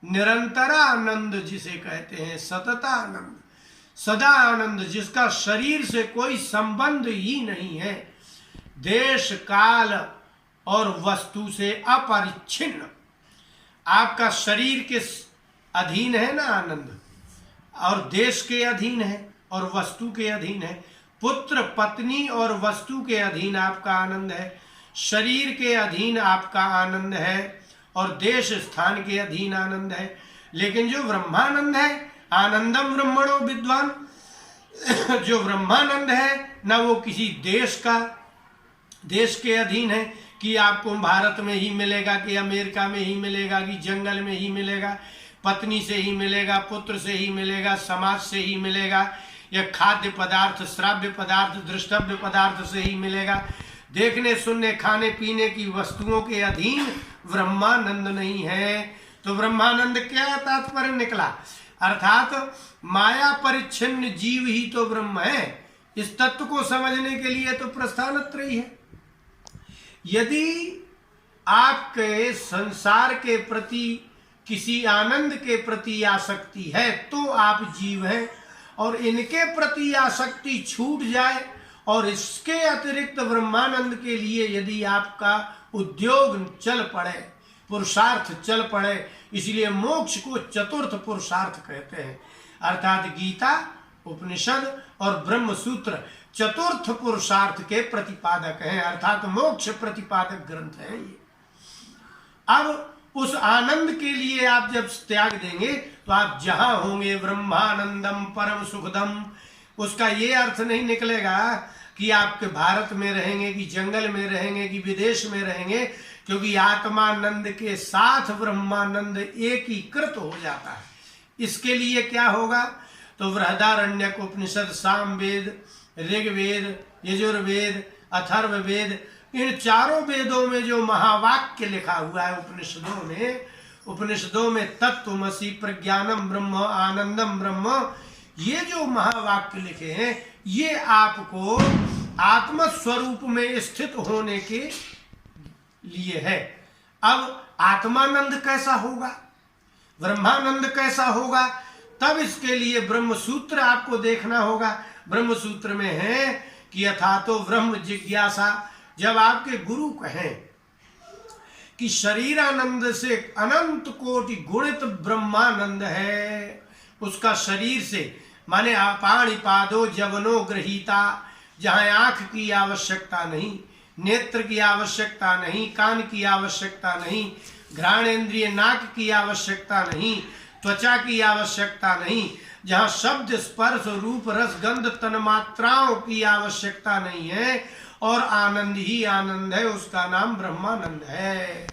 निरंतरानंद जिसे कहते हैं, सततानंद, सदा आनंद, जिसका शरीर से कोई संबंध ही नहीं है, देश काल और वस्तु से अपरिच्छिन्न। आपका शरीर के अधीन है ना आनंद, और देश के अधीन है और वस्तु के अधीन है, पुत्र पत्नी और वस्तु के अधीन आपका आनंद है, शरीर के अधीन आपका आनंद है और देश स्थान के अधीन आनंद है। लेकिन जो ब्रह्मानंद है, आनंदम ब्रह्मणो विद्वान, जो ब्रह्मानंद है ना वो किसी देश के अधीन है कि आपको भारत में ही मिलेगा कि अमेरिका में ही मिलेगा कि जंगल में ही मिलेगा, पत्नी से ही मिलेगा, पुत्र से ही मिलेगा, समाज से ही मिलेगा, या खाद्य पदार्थ, श्राव्य पदार्थ, दृष्टव्य पदार्थ से ही मिलेगा। देखने सुनने खाने पीने की वस्तुओं के अधीन ब्रह्मानंद नहीं है। तो ब्रह्मानंद क्या तात्पर्य निकला? अर्थात माया परिच्छिन्न जीव ही तो ब्रह्म है। इस तत्व को समझने के लिए तो प्रस्थानत्रयी है। यदि आपके संसार के प्रति किसी आनंद के प्रति आसक्ति है तो आप जीव हैं, और इनके प्रति आसक्ति छूट जाए और इसके अतिरिक्त ब्रह्मानंद के लिए यदि आपका उद्योग चल पड़े, पुरुषार्थ चल पड़े, इसलिए मोक्ष को चतुर्थ पुरुषार्थ कहते हैं। अर्थात गीता, उपनिषद और ब्रह्म सूत्र चतुर्थ पुरुषार्थ के प्रतिपादक हैं, अर्थात मोक्ष प्रतिपादक ग्रंथ है ये। अब उस आनंद के लिए आप जब त्याग देंगे तो आप जहां होंगे ब्रह्मानंदम परम सुखदम, उसका ये अर्थ नहीं निकलेगा कि आपके भारत में रहेंगे कि जंगल में रहेंगे कि विदेश में रहेंगे, क्योंकि आत्मानंद के साथ ब्रह्मानंद एकीकृत हो जाता है। इसके लिए क्या होगा? तो बृहदारण्यक उपनिषद, सामवेद, ऋग्वेद, यजुर्वेद, अथर्ववेद, इन चारों वेदों में जो महावाक्य लिखा हुआ है उपनिषदों में तत्त्वमसि, प्रज्ञानम ब्रह्म, आनंदम ब्रह्म, ये जो महावाक्य लिखे हैं ये आपको आत्मस्वरूप में स्थित होने के लिए है। अब आत्मानंद कैसा होगा, ब्रह्मानंद कैसा होगा, तब इसके लिए ब्रह्म सूत्र आपको देखना होगा। ब्रह्म सूत्र में है कि अथातो ब्रह्म जिज्ञासा, जब आपके गुरु कहें कि शरीरानंद से अनंत कोटि गुणित ब्रह्मानंद है, उसका शरीर से माने पाणिपादो जवनो गृहीता, जहाँ आँख की आवश्यकता नहीं, नेत्र की आवश्यकता नहीं, कान की आवश्यकता नहीं, घ्राणेन्द्रिय नाक की आवश्यकता नहीं, त्वचा की आवश्यकता नहीं, जहाँ शब्द स्पर्श रूप रस गंध तन्मात्राओं की आवश्यकता नहीं है, और आनंद ही आनंद है, उसका नाम ब्रह्मानंद है।